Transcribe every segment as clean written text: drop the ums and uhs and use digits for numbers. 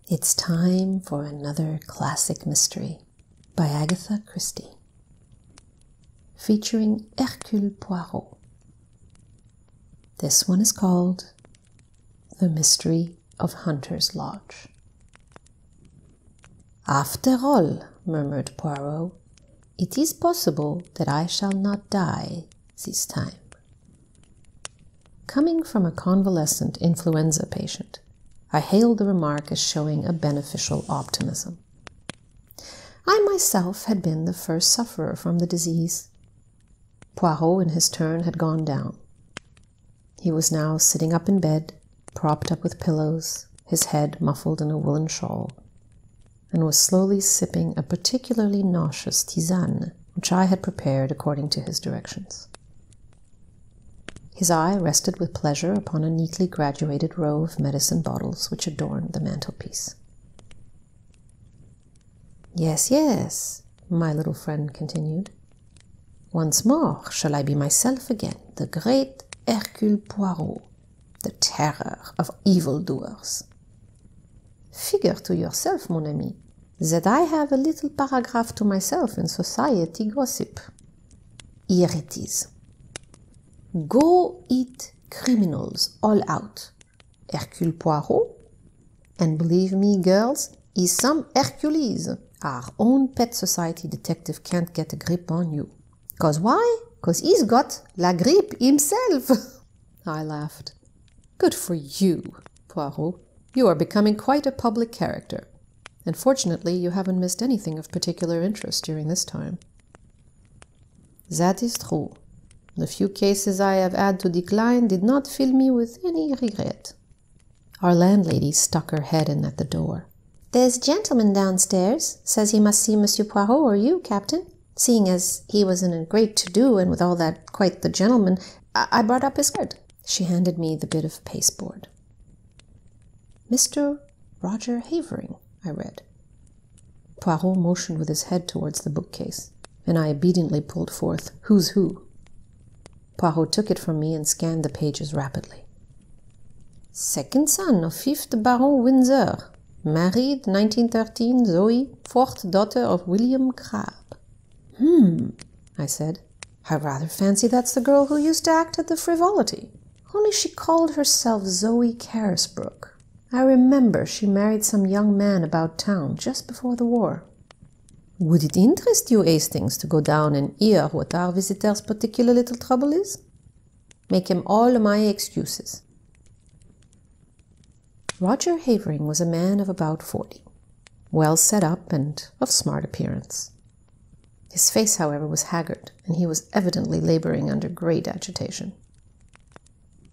It's time for another classic mystery by Agatha Christie, featuring Hercule Poirot. This one is called The Mystery of Hunter's Lodge. "After all," murmured Poirot, "it is possible that I shall not die this time." Coming from a convalescent influenza patient, I hailed the remark as showing a beneficial optimism. I myself had been the first sufferer from the disease. Poirot, in his turn, had gone down. He was now sitting up in bed, propped up with pillows, his head muffled in a woolen shawl, and was slowly sipping a particularly nauseous tisane, which I had prepared according to his directions. His eye rested with pleasure upon a neatly graduated row of medicine bottles which adorned the mantelpiece. "Yes, yes," my little friend continued. "Once more shall I be myself again, the great Hercule Poirot, the terror of evildoers. Figure to yourself, mon ami, that I have a little paragraph to myself in society gossip. Here it is. Go eat criminals all out. Hercule Poirot, and believe me, girls, he's some Hercules. Our own pet society detective can't get a grip on you. 'Cause why? 'Cause he's got la grippe himself." I laughed. "Good for you, Poirot. You are becoming quite a public character. And fortunately, you haven't missed anything of particular interest during this time." "That is true. The few cases I have had to decline did not fill me with any regret." Our landlady stuck her head in at the door. "There's a gentleman downstairs. Says he must see Monsieur Poirot or you, Captain. Seeing as he was in a great to-do and with all that quite the gentleman, I brought up his card." She handed me the bit of pasteboard. "Mr. Roger Havering," I read. Poirot motioned with his head towards the bookcase, and I obediently pulled forth Who's Who. Poirot took it from me and scanned the pages rapidly. "Second son of 5th Baron Windsor. Married 1913, Zoe, 4th daughter of William Crabbe." I said. "I rather fancy that's the girl who used to act at the Frivolity. Only she called herself Zoe Carisbrooke. I remember she married some young man about town just before the war. Would it interest you, Hastings, to go down and hear what our visitor's particular little trouble is? Make him all my excuses." Roger Havering was a man of about 40, well set up and of smart appearance. His face, however, was haggard, and he was evidently laboring under great agitation.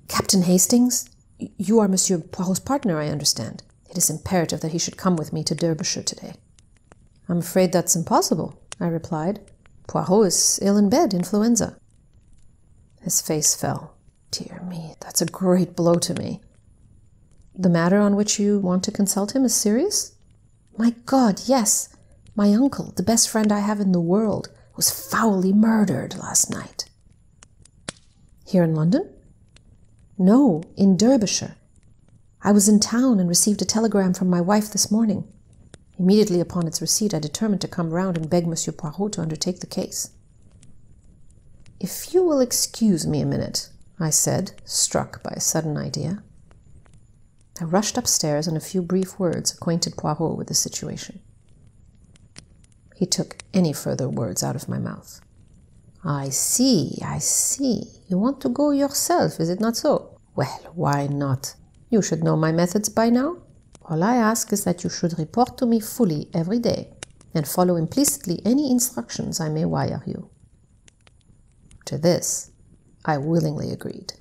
"Captain Hastings, you are Monsieur Poirot's partner, I understand. It is imperative that he should come with me to Derbyshire today." "I'm afraid that's impossible," I replied. "Poirot is ill in bed, influenza." His face fell. "Dear me, that's a great blow to me. The matter on which you want to consult him is serious?" "My God, yes. My uncle, the best friend I have in the world, was foully murdered last night." "Here in London?" "No, in Derbyshire. I was in town and received a telegram from my wife this morning. Immediately upon its receipt, I determined to come round and beg Monsieur Poirot to undertake the case." "If you will excuse me a minute," I said, struck by a sudden idea. I rushed upstairs and in a few brief words acquainted Poirot with the situation. He took any further words out of my mouth. I see. You want to go yourself, is it not so? Well, why not? You should know my methods by now. All I ask is that you should report to me fully every day and follow implicitly any instructions I may wire you." To this, I willingly agreed.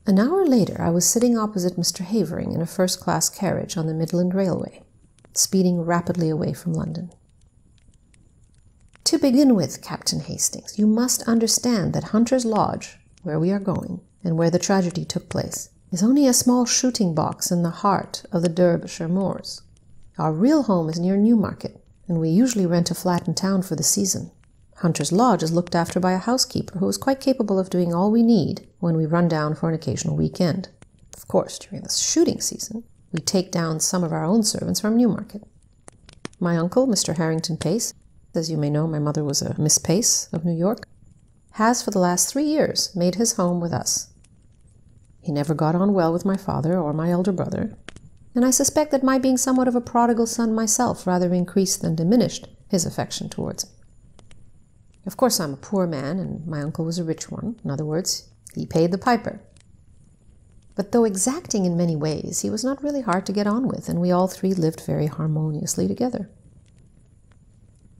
An hour later, I was sitting opposite Mr. Havering in a first-class carriage on the Midland Railway, speeding rapidly away from London. "To begin with, Captain Hastings, you must understand that Hunter's Lodge, where we are going, and where the tragedy took place, is only a small shooting box in the heart of the Derbyshire moors. Our real home is near Newmarket, and we usually rent a flat in town for the season. Hunter's Lodge is looked after by a housekeeper who is quite capable of doing all we need when we run down for an occasional weekend. Of course, during the shooting season, we take down some of our own servants from Newmarket. My uncle, Mr. Harrington Pace, as you may know, my mother was a Miss Pace of New York, has for the last 3 years made his home with us. He never got on well with my father or my elder brother, and I suspect that my being somewhat of a prodigal son myself rather increased than diminished his affection towards me. Of course, I'm a poor man, and my uncle was a rich one. In other words, he paid the piper. But though exacting in many ways, he was not really hard to get on with, and we all three lived very harmoniously together.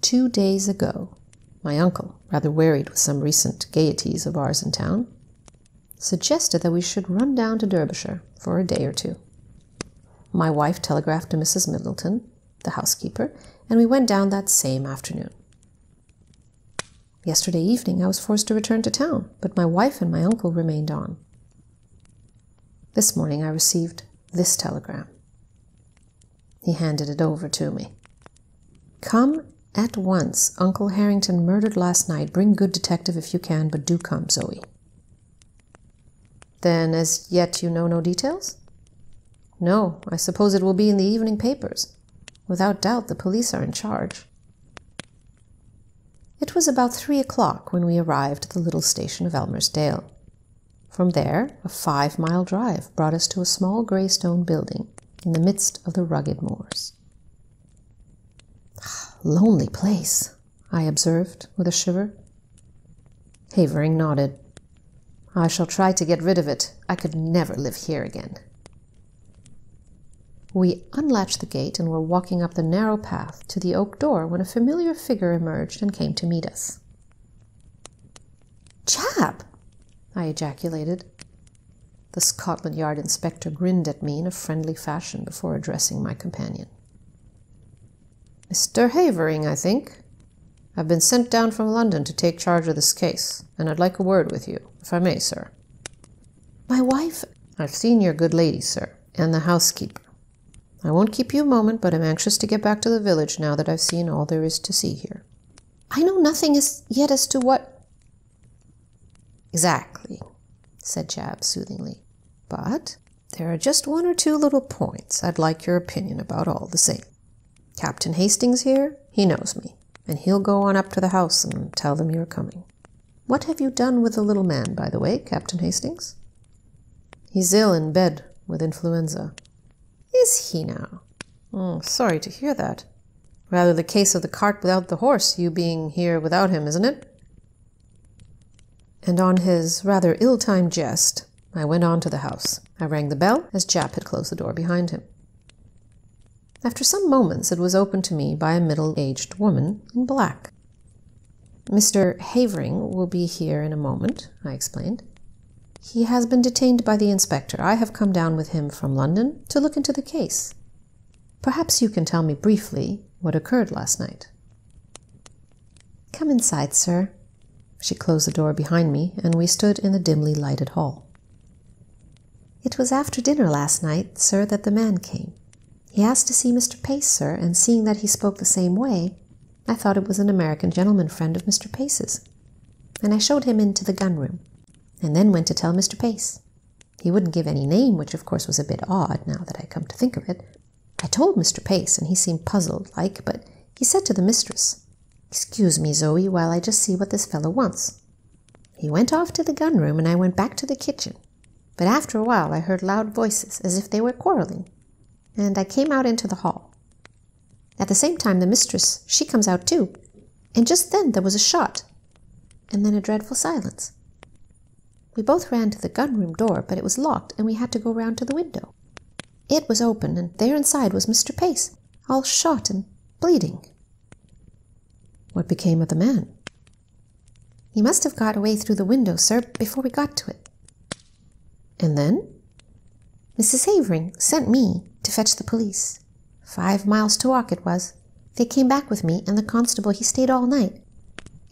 2 days ago, my uncle, rather wearied with some recent gaieties of ours in town, suggested that we should run down to Derbyshire for a day or two. My wife telegraphed to Mrs. Middleton, the housekeeper, and we went down that same afternoon. Yesterday evening I was forced to return to town, but my wife and my uncle remained on. This morning I received this telegram. He handed it over to me. Come at once. Uncle Harrington murdered last night. Bring good detective if you can, but do come, Zoe. Then as yet you know no details? No, I suppose it will be in the evening papers. Without doubt the police are in charge. It was about 3 o'clock when we arrived at the little station of Elmersdale. From there, a 5-mile drive brought us to a small grey stone building in the midst of the rugged moors. Lonely place, I observed with a shiver. Havering nodded. I shall try to get rid of it. I could never live here again. We unlatched the gate and were walking up the narrow path to the oak door when a familiar figure emerged and came to meet us. Chap! I ejaculated. The Scotland Yard inspector grinned at me in a friendly fashion before addressing my companion. Mr. Havering, I think. I've been sent down from London to take charge of this case, and I'd like a word with you, if I may, sir. My wife... I've seen your good lady, sir, and the housekeeper. I won't keep you a moment, but I'm anxious to get back to the village now that I've seen all there is to see here. I know nothing yet as to what... Exactly, said Chab soothingly. But there are just 1 or 2 little points I'd like your opinion about all the same. Captain Hastings here, he knows me, and he'll go on up to the house and tell them you're coming. What have you done with the little man, by the way, Captain Hastings? He's ill in bed with influenza. Is he now? Oh, sorry to hear that. Rather the case of the cart without the horse, you being here without him, isn't it? And on his rather ill-timed jest, I went on to the house. I rang the bell as Jap had closed the door behind him. After some moments it was opened to me by a middle-aged woman in black. Mr. Havering will be here in a moment, I explained. He has been detained by the inspector. I have come down with him from London to look into the case. Perhaps you can tell me briefly what occurred last night. Come inside, sir. She closed the door behind me, and we stood in the dimly lighted hall. It was after dinner last night, sir, that the man came. He asked to see Mr. Pace, sir, and seeing that he spoke the same way, I thought it was an American gentleman friend of Mr. Pace's, and I showed him into the gun-room, and then went to tell Mr. Pace. He wouldn't give any name, which of course was a bit odd, now that I come to think of it. I told Mr. Pace, and he seemed puzzled-like, but he said to the mistress, "Excuse me, Zoe, while I just see what this fellow wants." He went off to the gun-room, and I went back to the kitchen, but after a while I heard loud voices, as if they were quarreling, and I came out into the hall. At the same time the mistress, she comes out too, and just then there was a shot, and then a dreadful silence. We both ran to the gun-room door, but it was locked, and we had to go round to the window. It was open, and there inside was Mr. Pace, all shot and bleeding. What became of the man? He must have got away through the window, sir, before we got to it. And then? Mrs. Havering sent me to fetch the police. 5 miles to walk it was. They came back with me, and the constable, he stayed all night.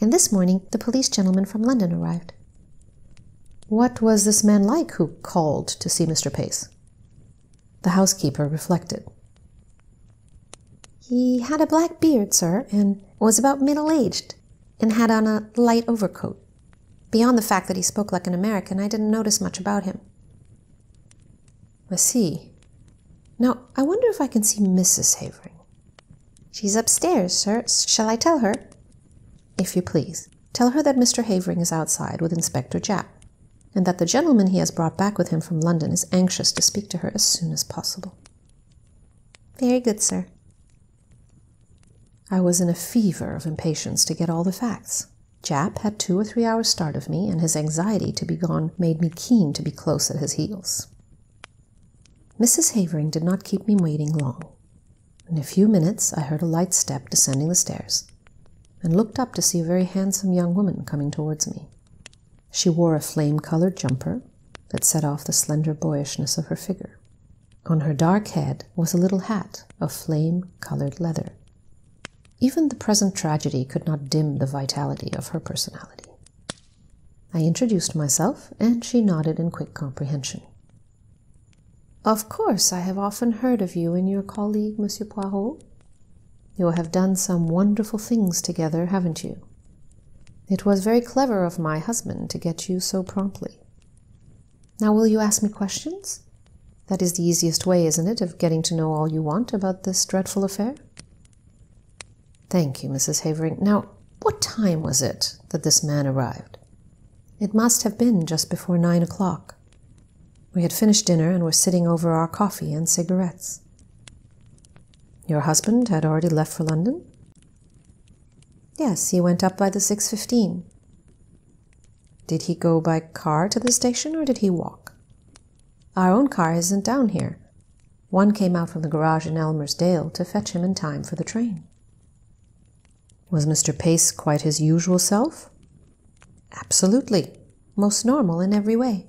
And this morning the police gentleman from London arrived. What was this man like who called to see Mr. Pace? The housekeeper reflected. He had a black beard, sir, and was about middle-aged, and had on a light overcoat. Beyond the fact that he spoke like an American, I didn't notice much about him. I see. Now, I wonder if I can see Mrs. Havering. She's upstairs, sir. Shall I tell her? If you please. Tell her that Mr. Havering is outside with Inspector Japp, and that the gentleman he has brought back with him from London is anxious to speak to her as soon as possible. Very good, sir. I was in a fever of impatience to get all the facts. Japp had 2 or 3 hours' start of me, and his anxiety to be gone made me keen to be close at his heels. Mrs. Havering did not keep me waiting long. In a few minutes I heard a light step descending the stairs, and looked up to see a very handsome young woman coming towards me. She wore a flame-colored jumper that set off the slender boyishness of her figure. On her dark head was a little hat of flame-colored leather. Even the present tragedy could not dim the vitality of her personality. I introduced myself, and she nodded in quick comprehension. "Of course, I have often heard of you and your colleague, Monsieur Poirot. You have done some wonderful things together, haven't you? It was very clever of my husband to get you so promptly. Now will you ask me questions? That is the easiest way, isn't it, of getting to know all you want about this dreadful affair?" "Thank you, Mrs. Havering. Now, what time was it that this man arrived?" "It must have been just before 9 o'clock. We had finished dinner and were sitting over our coffee and cigarettes." "Your husband had already left for London?" "Yes, he went up by the 6:15. "Did he go by car to the station, or did he walk?" "Our own car isn't down here. One came out from the garage in Elmersdale to fetch him in time for the train." "Was Mr. Pace quite his usual self?" "Absolutely. Most normal in every way."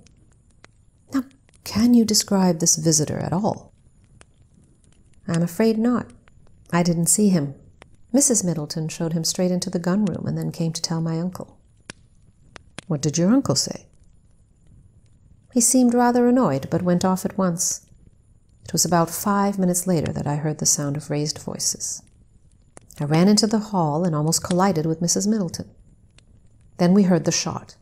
"Now, can you describe this visitor at all?" "I'm afraid not. I didn't see him. Mrs. Middleton showed him straight into the gun room and then came to tell my uncle." "What did your uncle say?" "He seemed rather annoyed, but went off at once. It was about 5 minutes later that I heard the sound of raised voices. I ran into the hall and almost collided with Mrs. Middleton. Then we heard the shot.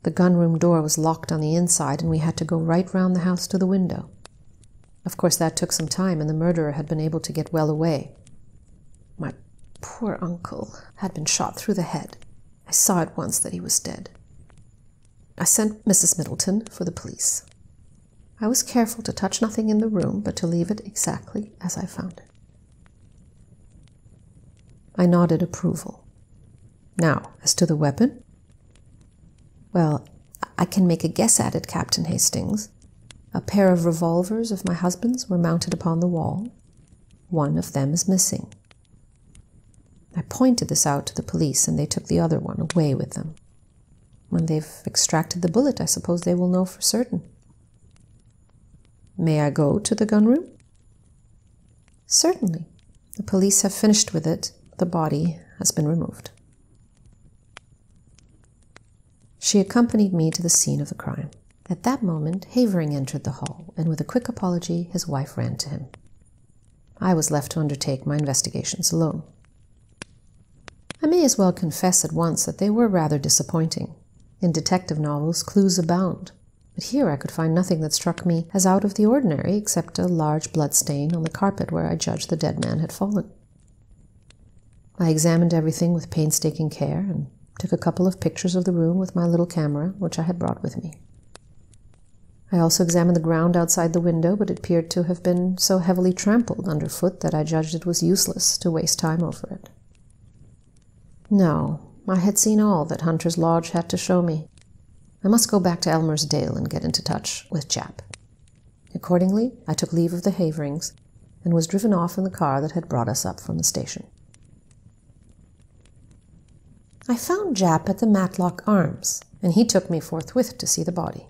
The gun-room door was locked on the inside, and we had to go right round the house to the window. Of course, that took some time, and the murderer had been able to get well away. My poor uncle had been shot through the head. I saw at once that he was dead. I sent Mrs. Middleton for the police. I was careful to touch nothing in the room, but to leave it exactly as I found it." I nodded approval. "Now, as to the weapon?" "Well, I can make a guess at it, Captain Hastings. A pair of revolvers of my husband's were mounted upon the wall. One of them is missing." I pointed this out to the police, and they took the other one away with them. When they've extracted the bullet, I suppose they will know for certain. "May I go to the gun room?" "Certainly. The police have finished with it. The body has been removed." She accompanied me to the scene of the crime. At that moment, Havering entered the hall, and with a quick apology, his wife ran to him. I was left to undertake my investigations alone. I may as well confess at once that they were rather disappointing. In detective novels, clues abound, but here I could find nothing that struck me as out of the ordinary except a large blood stain on the carpet where I judged the dead man had fallen. I examined everything with painstaking care and took a couple of pictures of the room with my little camera, which I had brought with me. I also examined the ground outside the window, but it appeared to have been so heavily trampled underfoot that I judged it was useless to waste time over it. No, I had seen all that Hunter's Lodge had to show me. I must go back to Elmersdale and get into touch with Japp. Accordingly, I took leave of the Haverings and was driven off in the car that had brought us up from the station. I found Japp at the Matlock Arms, and he took me forthwith to see the body.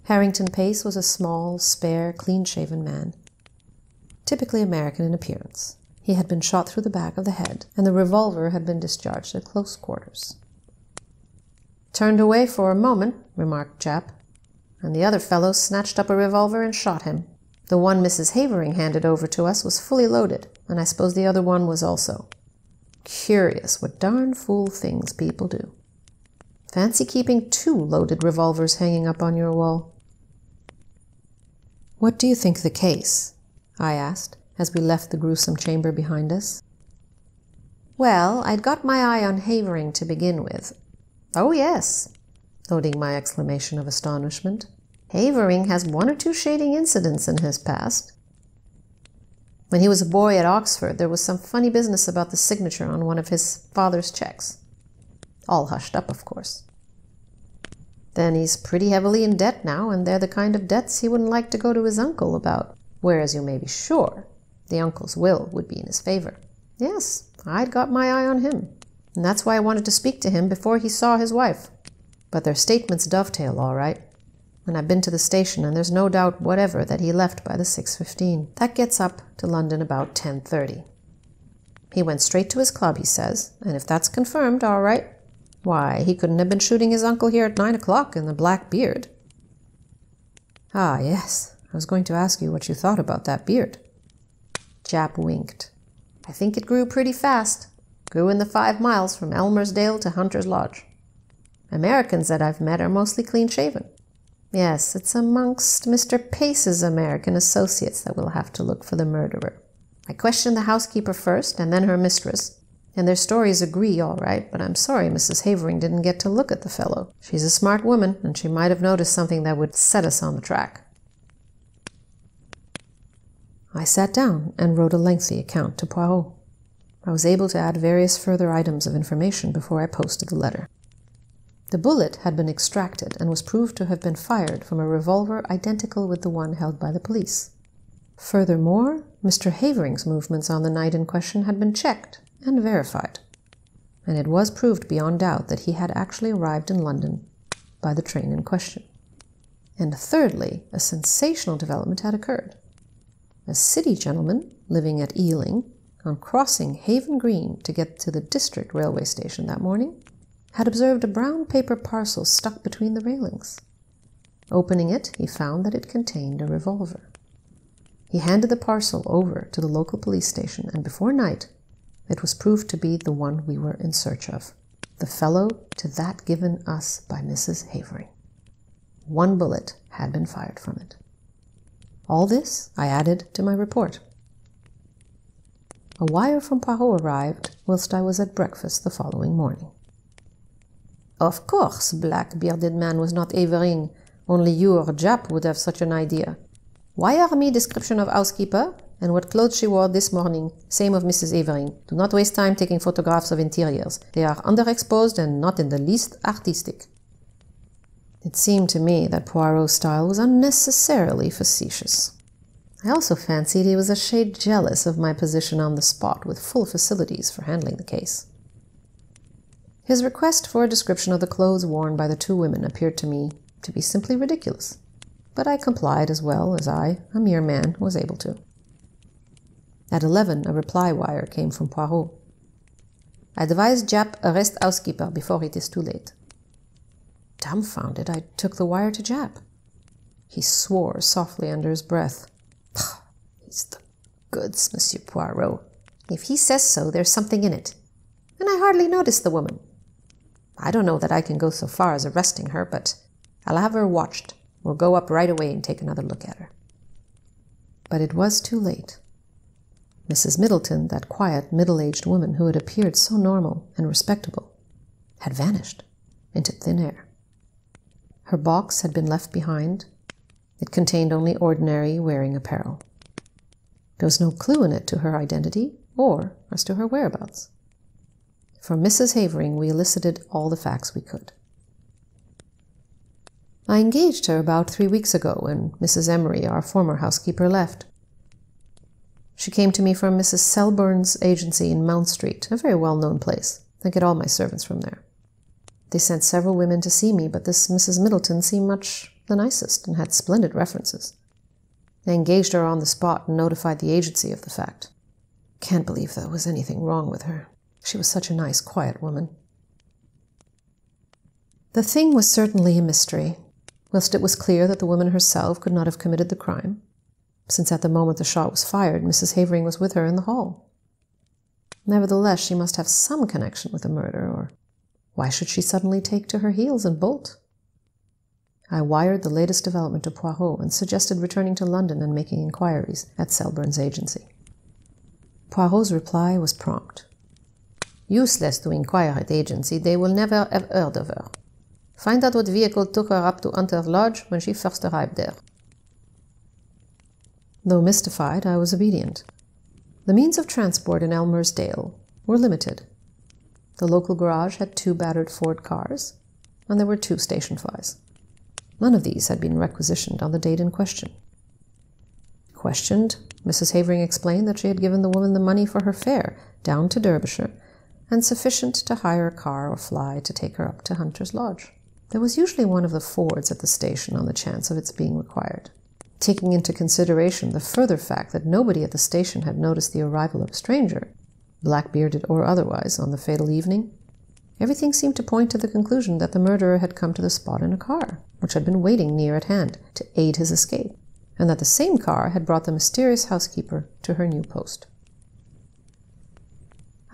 Harrington Pace was a small, spare, clean-shaven man, typically American in appearance. He had been shot through the back of the head, and the revolver had been discharged at close quarters. "Turned away for a moment," remarked Japp, "and the other fellow snatched up a revolver and shot him. The one Mrs. Havering handed over to us was fully loaded, and I suppose the other one was also. Curious what darn fool things people do. Fancy keeping 2 loaded revolvers hanging up on your wall." "What do you think of the case?" I asked, as we left the gruesome chamber behind us. Well, I'd got my eye on Havering to begin with. "Oh, yes," noting my exclamation of astonishment. Havering has one or two shading incidents in his past. When he was a boy at Oxford, there was some funny business about the signature on one of his father's checks. All hushed up, of course. Then he's pretty heavily in debt now, and they're the kind of debts he wouldn't like to go to his uncle about, whereas you may be sure the uncle's will would be in his favor. Yes, I'd got my eye on him, and that's why I wanted to speak to him before he saw his wife. But their statements dovetail all right, and I've been to the station, and there's no doubt whatever that he left by the 6:15. That gets up to London about 10:30. He went straight to his club, he says, and if that's confirmed, all right, why, he couldn't have been shooting his uncle here at 9 o'clock in the Black Beard. Ah, yes, I was going to ask you what you thought about that beard. Jap winked. I think it grew pretty fast. Grew in the 5 miles from Elmersdale to Hunter's Lodge. Americans that I've met are mostly clean-shaven. Yes, it's amongst Mr. Pace's American associates that we'll have to look for the murderer. I questioned the housekeeper first, and then her mistress, and their stories agree all right, but I'm sorry Mrs. Havering didn't get to look at the fellow. She's a smart woman, and she might have noticed something that would set us on the track. I sat down and wrote a lengthy account to Poirot. I was able to add various further items of information before I posted the letter. The bullet had been extracted and was proved to have been fired from a revolver identical with the one held by the police. Furthermore, Mr. Havering's movements on the night in question had been checked and verified, and it was proved beyond doubt that he had actually arrived in London by the train in question. And thirdly, a sensational development had occurred. A city gentleman living at Ealing, on crossing Haven Green to get to the district railway station that morning, had observed a brown paper parcel stuck between the railings. Opening it, he found that it contained a revolver. He handed the parcel over to the local police station, and before night, it was proved to be the one we were in search of, the fellow to that given us by Mrs. Havering. 1 bullet had been fired from it. All this I added to my report. A wire from Poirot arrived whilst I was at breakfast the following morning. Of course, black-bearded man was not Havering. Only you or Jap would have such an idea. Wire me description of housekeeper and what clothes she wore this morning. Same of Mrs. Havering. Do not waste time taking photographs of interiors. They are underexposed and not in the least artistic. It seemed to me that Poirot's style was unnecessarily facetious. I also fancied he was a shade jealous of my position on the spot with full facilities for handling the case. His request for a description of the clothes worn by the 2 women appeared to me to be simply ridiculous, but I complied as well as I, a mere man, was able to. At 11, a reply wire came from Poirot. Advise Jap arrest housekeeper before it is too late. Dumbfounded, I took the wire to Jap. He swore softly under his breath. He's the goods, Monsieur Poirot. If he says so, there's something in it. And I hardly noticed the woman. I don't know that I can go so far as arresting her, but I'll have her watched. We'll go up right away and take another look at her. But it was too late. Mrs. Middleton, that quiet, middle-aged woman who had appeared so normal and respectable, had vanished into thin air. Her box had been left behind. It contained only ordinary wearing apparel. There was no clue in it to her identity or as to her whereabouts. From Mrs. Havering we elicited all the facts we could. I engaged her about 3 weeks ago when Mrs. Emery, our former housekeeper, left. She came to me from Mrs. Selborne's agency in Mount Street, a very well-known place. I get all my servants from there. They sent several women to see me, but this Mrs. Middleton seemed much the nicest and had splendid references. I engaged her on the spot and notified the agency of the fact. Can't believe there was anything wrong with her. She was such a nice, quiet woman. The thing was certainly a mystery, whilst it was clear that the woman herself could not have committed the crime, since at the moment the shot was fired, Mrs. Havering was with her in the hall. Nevertheless, she must have some connection with the murder, or why should she suddenly take to her heels and bolt? I wired the latest development to Poirot and suggested returning to London and making inquiries at Selborne's agency. Poirot's reply was prompt. Useless to inquire at agency. They will never have heard of her. Find out what vehicle took her up to Hunter's Lodge when she first arrived there. Though mystified, I was obedient. The means of transport in Elmersdale were limited. The local garage had 2 battered Ford cars, and there were 2 station flys. None of these had been requisitioned on the date in question. Questioned, Mrs. Havering explained that she had given the woman the money for her fare down to Derbyshire, and sufficient to hire a car or fly to take her up to Hunter's Lodge. There was usually one of the Fords at the station on the chance of its being required. Taking into consideration the further fact that nobody at the station had noticed the arrival of a stranger, black-bearded or otherwise, on the fatal evening, everything seemed to point to the conclusion that the murderer had come to the spot in a car, which had been waiting near at hand to aid his escape, and that the same car had brought the mysterious housekeeper to her new post.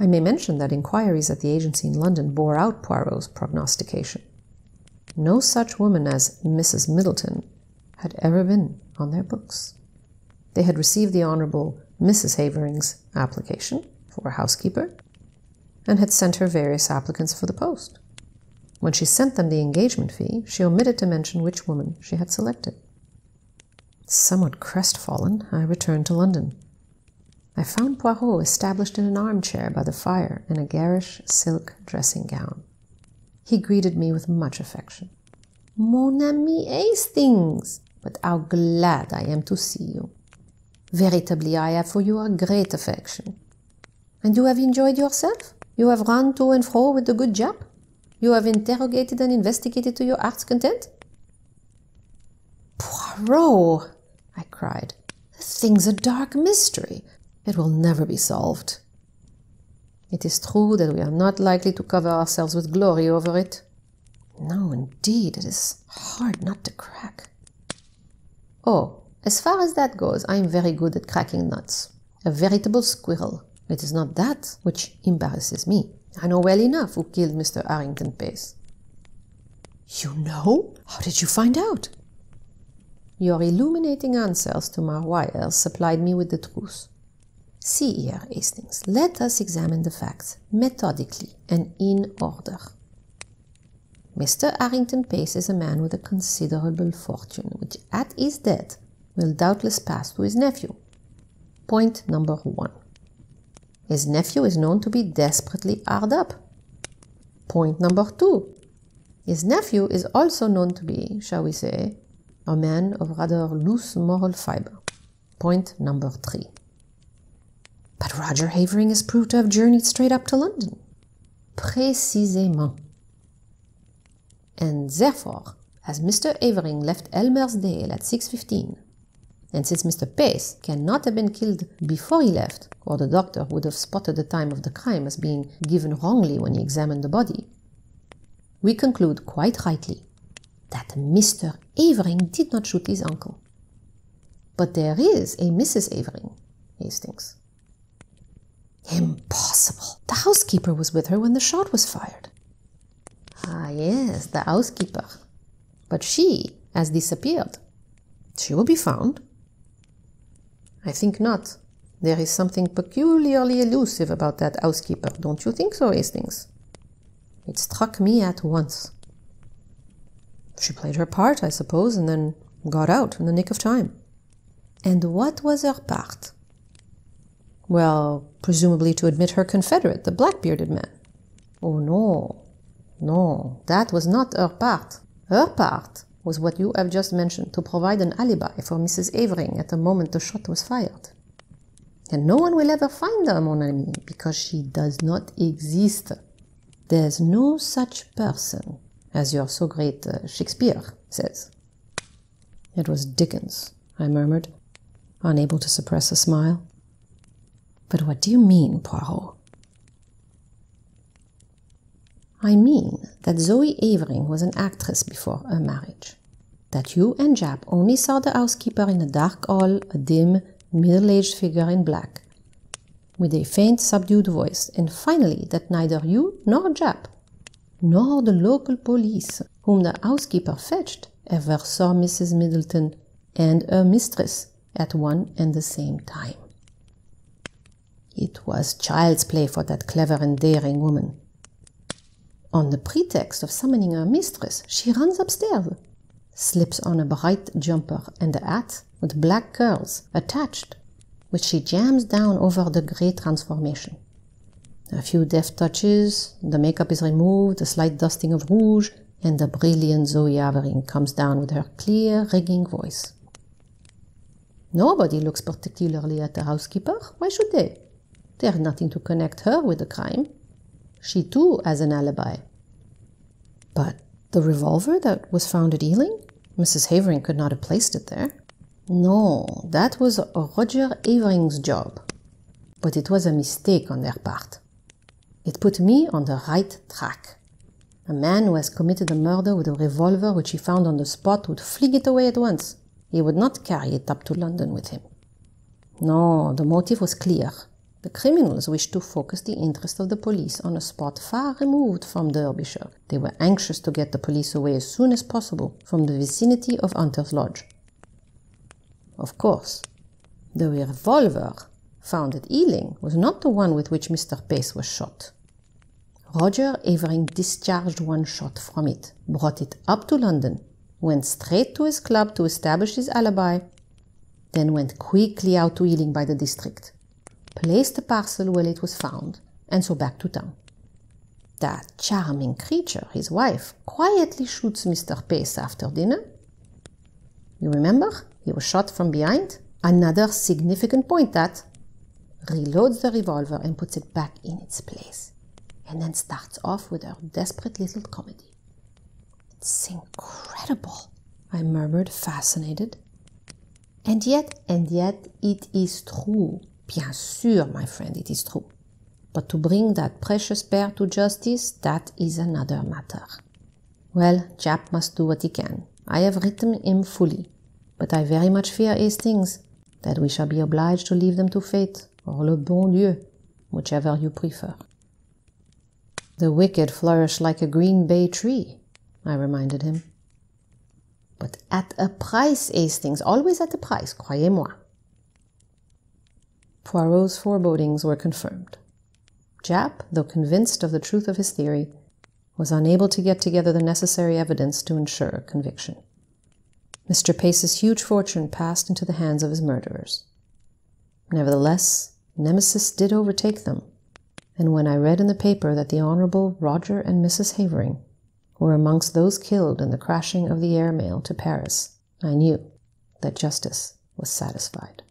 I may mention that inquiries at the agency in London bore out Poirot's prognostication. No such woman as Mrs. Middleton had ever been on their books. They had received the Honourable Mrs. Havering's application for a housekeeper, and had sent her various applicants for the post. When she sent them the engagement fee, she omitted to mention which woman she had selected. Somewhat crestfallen, I returned to London. I found Poirot established in an armchair by the fire in a garish silk dressing gown. He greeted me with much affection. "Mon ami Hastings, but how glad I am to see you. Veritably, I have for you a great affection. And you have enjoyed yourself? You have run to and fro with the good Jap? You have interrogated and investigated to your heart's content?" "Poirot!" I cried. "The thing's a dark mystery. It will never be solved." "It is true that we are not likely to cover ourselves with glory over it." "No, indeed, it is hard not to crack." "Oh, as far as that goes, I am very good at cracking nuts. A veritable squirrel. It is not that which embarrasses me. I know well enough who killed Mr. Harrington Pace." "You know? How did you find out?" "Your illuminating answers to my wires supplied me with the truth. See here, Hastings, let us examine the facts methodically and in order. Mr. Harrington Pace is a man with a considerable fortune, which at his death will doubtless pass to his nephew. Point number 1. His nephew is known to be desperately hard up. Point number 2. His nephew is also known to be, shall we say, a man of rather loose moral fibre. Point number 3. But Roger Havering is proved to have journeyed straight up to London. Précisément. And therefore, as Mr. Havering left Elmersdale at 6:15, and since Mr. Pace cannot have been killed before he left, or the doctor would have spotted the time of the crime as being given wrongly when he examined the body, we conclude quite rightly that Mr. Havering did not shoot his uncle. But there is a Mrs. Havering, Hastings." "Impossible! The housekeeper was with her when the shot was fired." "Ah, yes, the housekeeper. But she has disappeared." "She will be found." "I think not. There is something peculiarly elusive about that housekeeper. Don't you think so, Hastings?" It struck me at once. "She played her part, I suppose, and then got out in the nick of time." "And what was her part?" "Well, presumably to admit her confederate, the black-bearded man." "Oh, no. No, that was not her part. Her part was what you have just mentioned, to provide an alibi for Mrs. Havering at the moment the shot was fired. And no one will ever find her, mon ami, because she does not exist. There's no such person, as your so great Shakespeare says." "It was Dickens," I murmured, unable to suppress a smile. "But what do you mean, Poirot?" "I mean that Zoe Havering was an actress before her marriage. That you and Jap only saw the housekeeper in a dark hall, a dim, middle-aged figure in black, with a faint, subdued voice, and finally that neither you nor Jap, nor the local police, whom the housekeeper fetched, ever saw Mrs. Middleton and her mistress at one and the same time. It was child's play for that clever and daring woman. On the pretext of summoning her mistress, she runs upstairs, slips on a bright jumper and a hat with black curls attached, which she jams down over the grey transformation. A few deft touches, the makeup is removed, a slight dusting of rouge, and the brilliant Zoe Avery comes down with her clear, ringing voice. Nobody looks particularly at the housekeeper. Why should they? There's nothing to connect her with the crime. She too has an alibi. But the revolver that was found at Ealing? Mrs. Havering could not have placed it there. No, that was Roger Avering's job. But it was a mistake on their part. It put me on the right track. A man who has committed a murder with a revolver which he found on the spot would fling it away at once. He would not carry it up to London with him. No, the motive was clear. The criminals wished to focus the interest of the police on a spot far removed from Derbyshire. They were anxious to get the police away as soon as possible from the vicinity of Hunter's Lodge. Of course, the revolver found at Ealing was not the one with which Mr. Pace was shot. Roger Avering discharged one shot from it, brought it up to London, went straight to his club to establish his alibi, then went quickly out to Ealing by the district, placed the parcel where it was found, and so back to town. That charming creature, his wife, quietly shoots Mr. Pace after dinner. You remember? He was shot from behind. Another significant point, that reloads the revolver and puts it back in its place, and then starts off with her desperate little comedy. It's incredible, I murmured, fascinated. And yet, it is true. Bien sûr, my friend, it is true. But to bring that precious pair to justice, that is another matter. Well, Japp must do what he can. I have written him fully, but I very much fear, Hastings, that we shall be obliged to leave them to fate, or le bon Dieu, whichever you prefer. The wicked flourish like a green bay tree, I reminded him. But at a price, Hastings, always at a price, croyez-moi. Poirot's forebodings were confirmed. Japp, though convinced of the truth of his theory, was unable to get together the necessary evidence to ensure conviction. Mr. Pace's huge fortune passed into the hands of his murderers. Nevertheless, nemesis did overtake them, and when I read in the paper that the Honourable Roger and Mrs. Havering were amongst those killed in the crashing of the air mail to Paris, I knew that justice was satisfied.